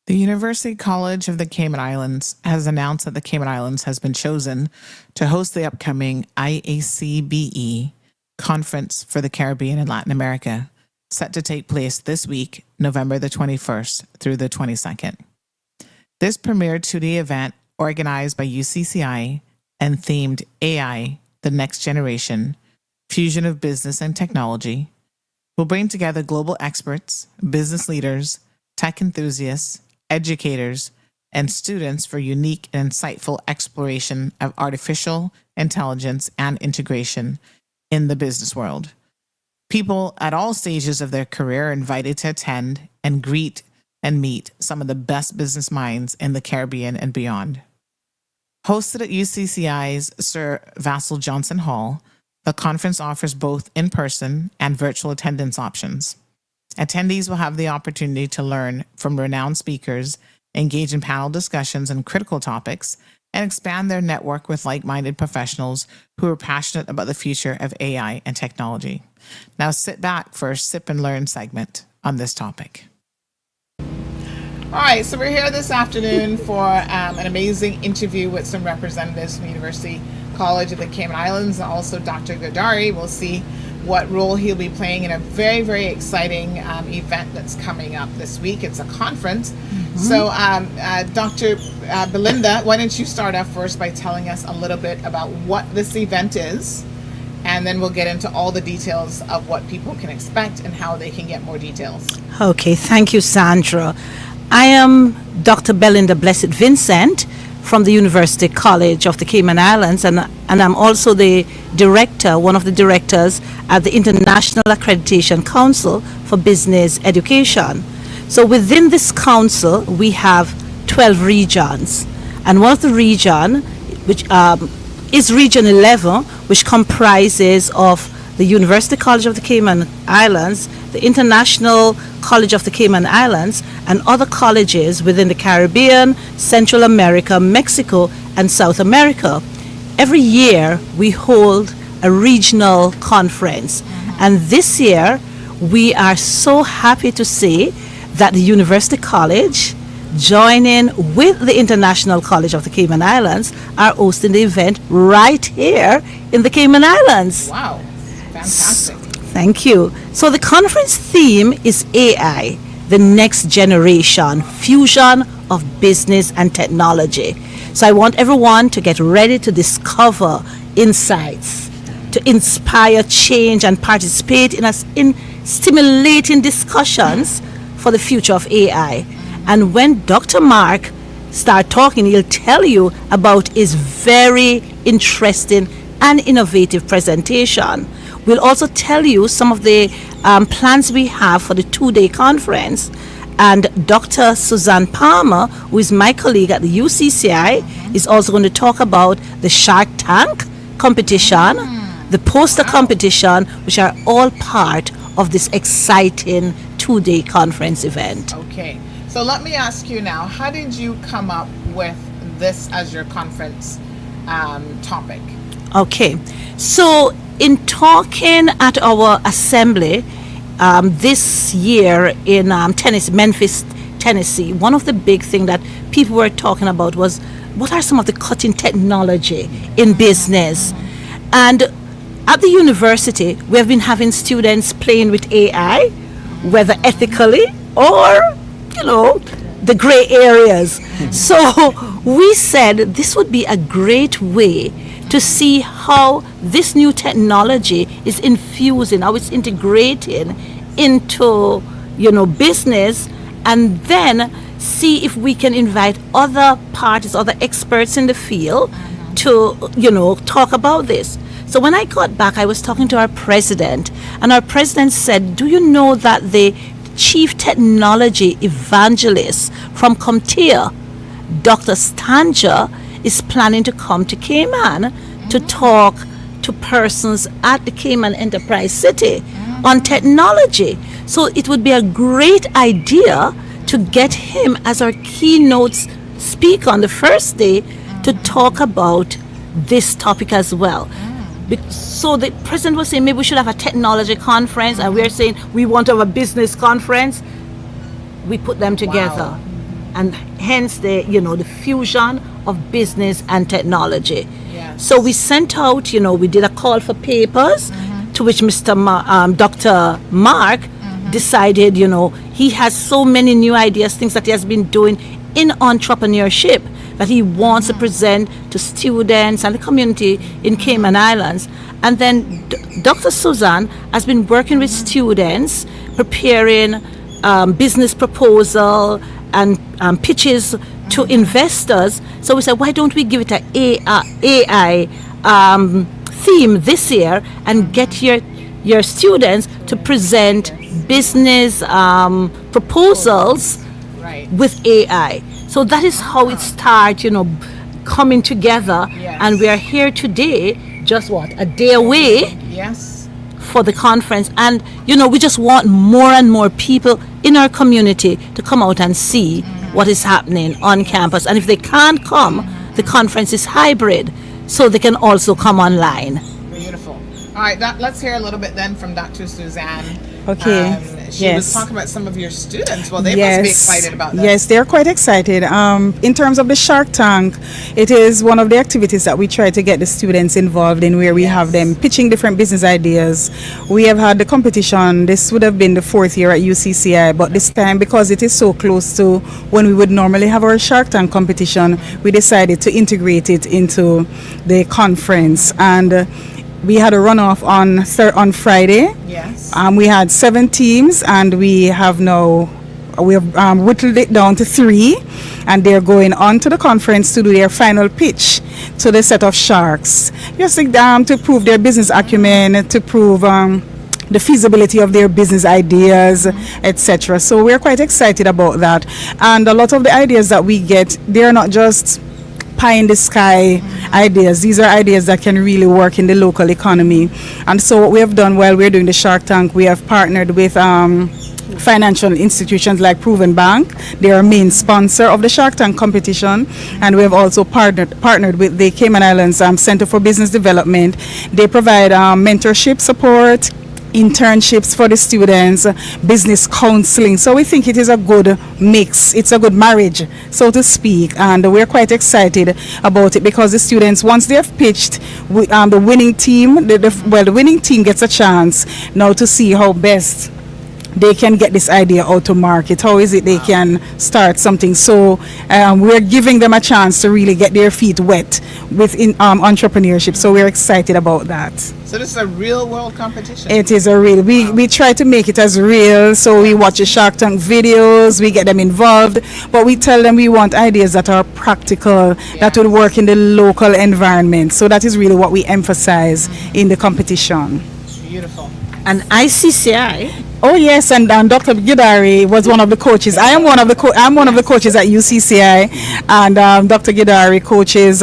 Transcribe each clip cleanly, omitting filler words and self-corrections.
The University College of the Cayman Islands has announced that the Cayman Islands has been chosen to host the upcoming IACBE Conference for the Caribbean and Latin America, set to take place this week, November the 21st through the 22nd. This premier two-day event, organized by UCCI and themed AI, the Next Generation, Fusion of Business and Technology, will bring together global experts, business leaders, tech enthusiasts, educators, and students for unique and insightful exploration of artificial intelligence and integration in the business world. People at all stages of their career are invited to attend and greet and meet some of the best business minds in the Caribbean and beyond. Hosted at UCCI's Sir Vassal Johnson Hall, the conference offers both in-person and virtual attendance options. Attendees will have the opportunity to learn from renowned speakers, engage in panel discussions on critical topics, and expand their network with like-minded professionals who are passionate about the future of AI and technology. Now sit back for a sip and learn segment on this topic. All right, so we're here this afternoon for an amazing interview with some representatives from the University College of the Cayman Islands, and also Dr. Godari. We'll see what role he'll be playing in a very, very exciting event that's coming up this week. It's a conference. Mm-hmm. So, Dr. Belinda, why don't you start off first by telling us a little bit about what this event is, and then we'll get into all the details of what people can expect and how they can get more details. Okay, thank you, Sandra. I am Dr. Belinda Blessed Vincent from the University College of the Cayman Islands, and I'm also the director, one of the directors at the International Accreditation Council for Business Education. So within this council, we have 12 regions, and one of the region, which is Region 11, which comprises of the University College of the Cayman Islands, the International College of the Cayman Islands, and other colleges within the Caribbean, Central America, Mexico, and South America. Every year we hold a regional conference, and this year we are so happy to say that the University College, joining with the International College of the Cayman Islands, are hosting the event right here in the Cayman Islands. Wow, fantastic. Thank you. So the conference theme is AI, the next generation, fusion of business and technology. So I want everyone to get ready to discover insights, to inspire change and participate in stimulating discussions for the future of AI. And when Dr. Mark starts talking, he'll tell you about his very interesting and innovative presentation. We'll also tell you some of the plans we have for the two-day conference. And Dr. Suzanne Palmer, who is my colleague at the UCCI, is also going to talk about the Shark Tank competition, the poster competition, which are all part of this exciting two-day conference event. Okay, so let me ask you now, how did you come up with this as your conference topic? Okay, so in talking at our assembly this year in Memphis, Tennessee, one of the big things that people were talking about was what are some of the cutting technology in business. And at the university, we have been having students playing with AI, whether ethically or, the gray areas. So we said this would be a great way to see how this new technology is infusing, how it's integrating into, business, and then see if we can invite other parties, other experts in the field to, talk about this. So when I got back, I was talking to our president, and our president said, do you know that the chief technology evangelist from CompTIA, Dr. Stanja, is planning to come to Cayman to talk to persons at the Cayman Enterprise City on technology. So it would be a great idea to get him as our keynote speaker on the first day to talk about this topic as well. So the president was saying maybe we should have a technology conference, and we're saying we want to have a business conference. We put them together. Wow. and hence the fusion of business and technology. Yes. So we sent out, we did a call for papers, to which Dr. Mark decided, he has so many new ideas, things that he has been doing in entrepreneurship that he wants to present to students and the community in Cayman Islands. And then Dr. Suzanne has been working with students, preparing business proposal and pitches to investors. So we said, why don't we give it an AI theme this year and get your students to present business proposals with AI. So that is how it starts, coming together. Yes. And we are here today, just a day away. Yes. For the conference. And, we just want more and more people in our community to come out and see what is happening on campus. And if they can't come, the conference is hybrid, so they can also come online. Beautiful. All right, let's hear a little bit then from Dr. Suzanne. Okay. She was talking about some of your students. Well, they must be excited about that. Yes, they're quite excited. In terms of the Shark Tank, it is one of the activities that we try to get the students involved in, where we have them pitching different business ideas. We have had the competition. This would have been the 4th year at UCCI, but this time, because it is so close to when we would normally have our Shark Tank competition, we decided to integrate it into the conference. And we had a runoff on Friday. Yes. We had 7 teams, and we have whittled it down to 3, and they're going on to the conference to do their final pitch to the set of sharks, just to prove their business acumen, to prove the feasibility of their business ideas, etc. So we're quite excited about that. And a lot of the ideas that we get, they're not just pie in the sky ideas. These are ideas that can really work in the local economy. And so what we have done while we're doing the Shark Tank, we have partnered with financial institutions like Proven Bank. They are a main sponsor of the Shark Tank competition. And we have also partnered with the Cayman Islands Center for Business Development. They provide mentorship support, internships for the students, business counseling. So we think it is a good mix. It's a good marriage, so to speak, and we're quite excited about it because the students, once they have pitched, the winning team, the winning team gets a chance now to see how best they can get this idea out to market. How is it they can start something? So we're giving them a chance to really get their feet wet within entrepreneurship. So we're excited about that. So this is a real world competition. It is a real. We try to make it as real. So we watch the Shark Tank videos, we get them involved, but we tell them we want ideas that are practical, that will work in the local environment. So that is really what we emphasize in the competition. Beautiful. And ICCI. Oh yes, and Dr. Gidari was one of the coaches. I'm one of the coaches at UCCI, and Dr. Gidari coaches.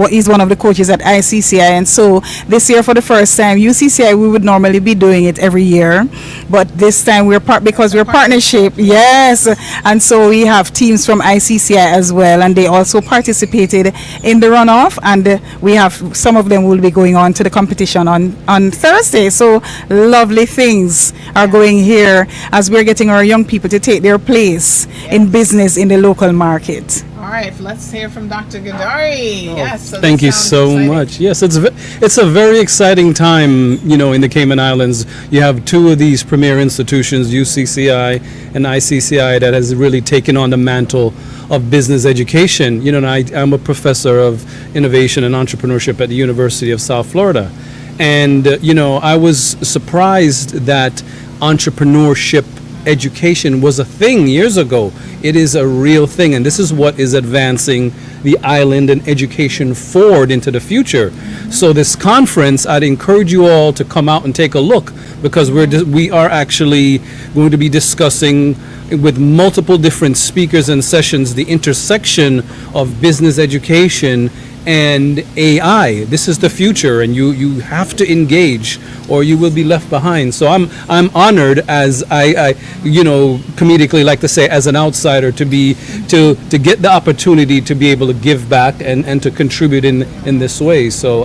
He's one of the coaches at ICCI, and so this year for the first time, UCCI, we would normally be doing it every year, but this time because we're partnership, yes, and so we have teams from ICCI as well, and they also participated in the runoff, and we have some of them will be going on to the competition on Thursday. So lovely things are going here as we're getting our young people to take their place in business in the local market. All right, let's hear from Dr. Gidari. Yes. So thank you so much. Yes, it's a very exciting time, in the Cayman Islands. You have 2 of these premier institutions, UCCI and ICCI, that has really taken on the mantle of business education. And I'm a professor of innovation and entrepreneurship at the University of South Florida. And, I was surprised that entrepreneurship education was a thing years ago. It is a real thing, and this is what is advancing the island and education forward into the future. So this conference, I'd encourage you all to come out and take a look, because we are actually going to be discussing with multiple different speakers and sessions the intersection of business education and AI. This is the future, and you have to engage or you will be left behind. So I'm honored, as I comedically like to say, as an outsider, to get the opportunity to be able to give back and to contribute in this way. So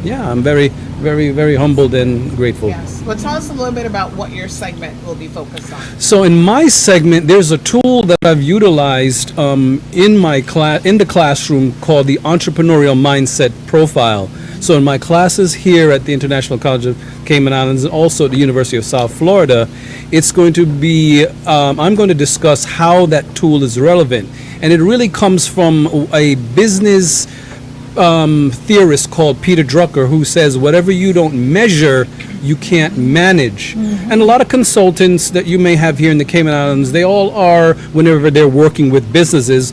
yeah, I'm very, very, very humbled and grateful. Yes. Well, tell us a little bit about what your segment will be focused on. So in my segment, there's a tool that I've utilized in my class, in the classroom, called the Entrepreneurial Mindset Profile. So in my classes here at the International College of Cayman Islands and also at the University of South Florida, it's going to be, I'm going to discuss how that tool is relevant. And it really comes from a business theorist called Peter Drucker, who says whatever you don't measure, you can't manage. And a lot of consultants that you may have here in the Cayman Islands, they all are, whenever they're working with businesses,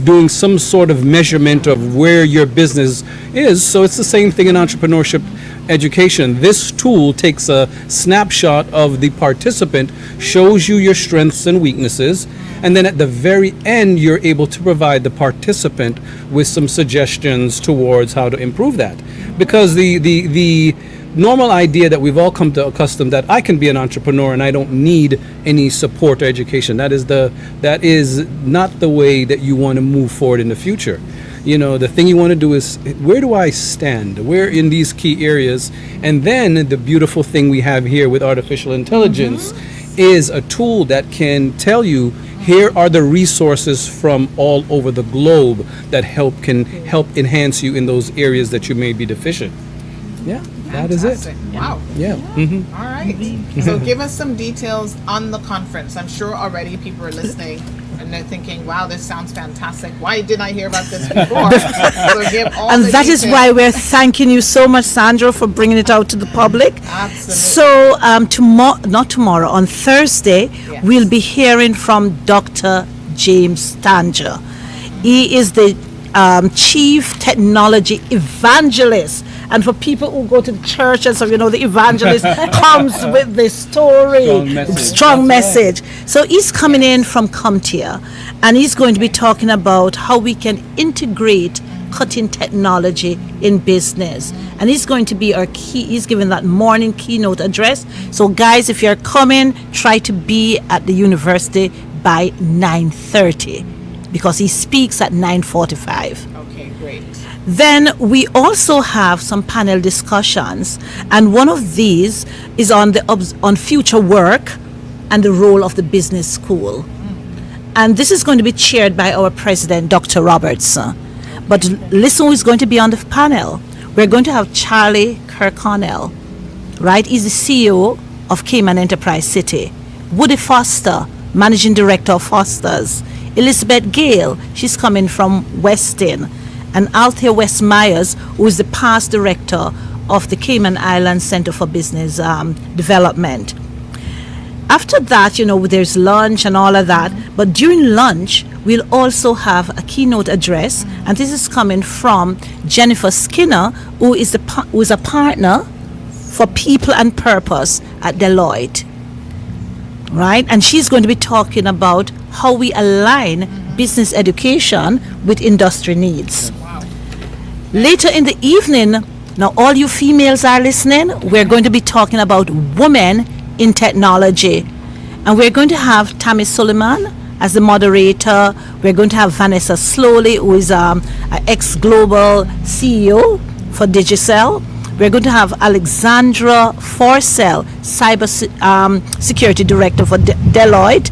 doing some sort of measurement of where your business is. So it's the same thing in entrepreneurship education. This tool takes a snapshot of the participant, shows you your strengths and weaknesses, and then at the very end, you're able to provide the participant with some suggestions towards how to improve that. Because the normal idea that we've all come to accustom that I can be an entrepreneur and I don't need any support or education. That is not the way that you want to move forward in the future. You know, the thing you want to do is, where do I stand? Where in these key areas? And then the beautiful thing we have here with artificial intelligence is a tool that can tell you, here are the resources from all over the globe that can help enhance you in those areas that you may be deficient. Yeah, that is it. Fantastic. Wow. Yeah. All right. So give us some details on the conference. I'm sure already people are listening and they're thinking, wow, this sounds fantastic. Why didn't I hear about this before? So give all And the that is details. why we're thanking you so much, Sandra, for bringing it out to the public. Absolutely. So not tomorrow, on Thursday, Yes. we'll be hearing from Dr. James Tanger. He is the chief technology evangelist. And for people who go to the church and so, you know, the evangelist comes with the story, strong message. So he's coming in from CompTIA, and he's going to be talking about how we can integrate cutting technology in business. And he's going to be he's giving that morning keynote address. So guys, if you're coming, try to be at the university by 9:30 because he speaks at 9:45. Okay, great. Then we also have some panel discussions, and one of these is on future work and the role of the business school. And this is going to be chaired by our president, Dr. Robertson. But listen who is going to be on the panel. We're going to have Charlie Kirkconnell, right? He's the CEO of Cayman Enterprise City. Woody Foster, Managing Director of Foster's. Elizabeth Gale, she's coming from Westin. And Althea West Myers, who is the past director of the Cayman Islands Center for Business Development. After that, you know, there's lunch and all of that. But during lunch, we'll also have a keynote address. And this is coming from Jennifer Skinner, who is a partner for People and Purpose at Deloitte. Right? And she's going to be talking about how we align business education with industry needs. Later in the evening, now all you females are listening, we're going to be talking about women in technology. And we're going to have Tammy Suleiman as the moderator. We're going to have Vanessa Slowly, who is an ex-global CEO for Digicel. We're going to have Alexandra Forcell, Cyber Security Director for Deloitte.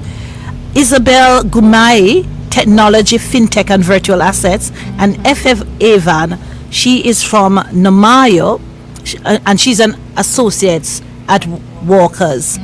Isabel Gumai, Technology, FinTech and Virtual Assets. And FF Evan, she is from Namayo, and she's an associate at Walkers.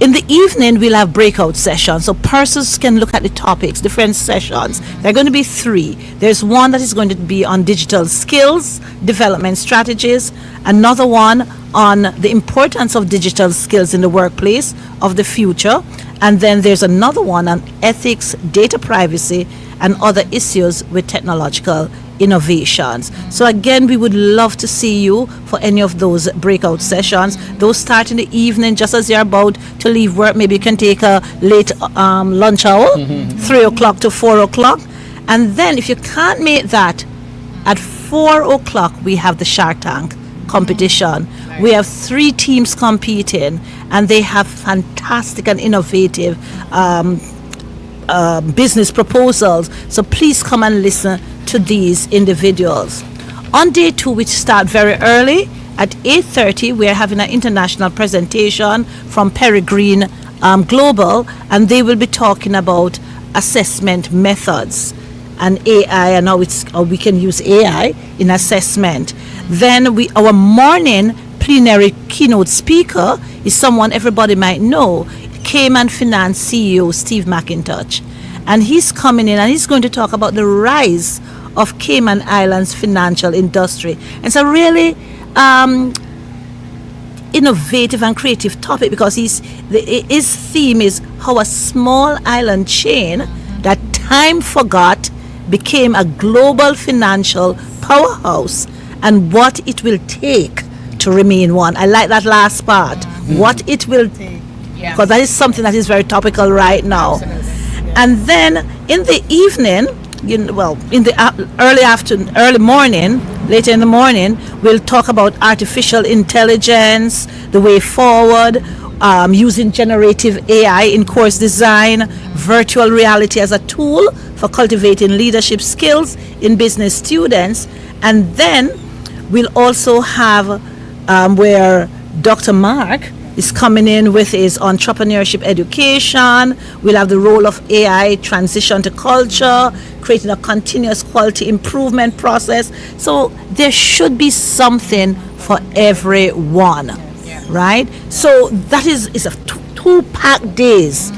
In the evening, we'll have breakout sessions. So persons can look at the topics, different sessions. There are going to be 3. There's one that is going to be on digital skills, development strategies. Another one on the importance of digital skills in the workplace of the future. And then there's another one on ethics, data privacy, and other issues with technological innovations. So again, we would love to see you for any of those breakout sessions. Those start in the evening, just as you're about to leave work. Maybe you can take a late lunch hour, 3 o'clock to 4 o'clock. And then if you can't make that, at 4 o'clock, we have the Shark Tank competition. We have 3 teams competing, and they have fantastic and innovative business proposals. So please come and listen to these individuals. On day 2, which start very early, at 8:30, we're having an international presentation from Peregrine Global, and they will be talking about assessment methods and AI and how we can use AI in assessment. Then our morning plenary keynote speaker is someone everybody might know, Cayman Finance CEO Steve McIntosh. And he's coming in and he's going to talk about the rise of Cayman Islands financial industry. And it's a really innovative and creative topic because his theme is how a small island chain that time forgot became a global financial powerhouse and what it will take to remain one. I like that last part. What it will take. Because that is something that is very topical right now. And then in the evening, in the early morning, later in the morning, we'll talk about artificial intelligence, the way forward, using generative AI in course design, virtual reality as a tool for cultivating leadership skills in business students. And then we'll also have where Dr. Mark is coming in with his entrepreneurship education. We'll have the role of AI transition to culture, creating a continuous quality improvement process. So there should be something for everyone, right? So that is a two-packed days.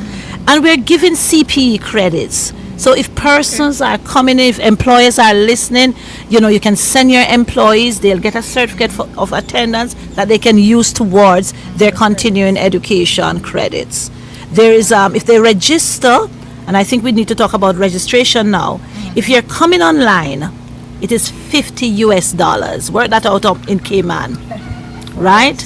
And we're giving CPE credits. So if persons are coming in, if employers are listening, you can send your employees, they'll get a certificate of attendance that they can use towards their continuing education credits. There is, if they register, and I think we need to talk about registration now. If you're coming online, it is $50. Work that out in Cayman, right?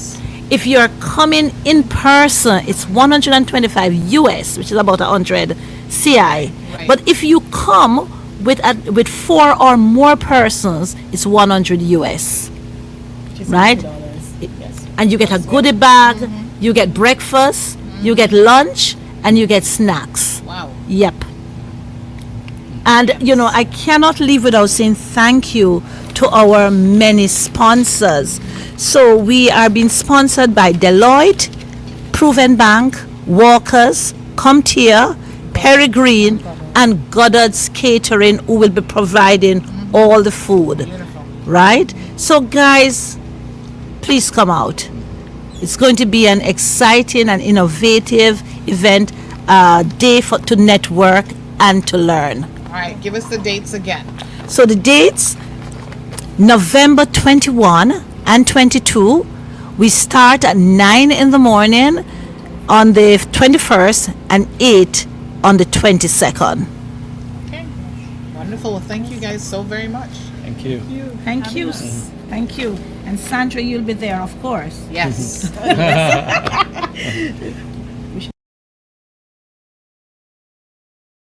If you're coming in person, it's $125 US, which is about 100 CI. Right. But if you come with 4 or more persons, it's 100 US, right? Yes. And you get a goodie bag, you get breakfast, you get lunch, and you get snacks. Wow. Yep. And I cannot leave without saying thank you to our many sponsors. So we are being sponsored by Deloitte, Proven Bank, Walkers, Comtia, Peregrine, and Goddard's Catering, who will be providing all the food. Beautiful. Right? So guys, please come out. It's going to be an exciting and innovative event, day to network and to learn. All right, give us the dates again. So the dates, November 21 and 22, we start at 9 in the morning on the 21st and 8 on the 22nd. Okay, wonderful. Well, thank you guys so very much. Thank you. Thank you. Thank you. And Sandra, you'll be there, of course. Yes.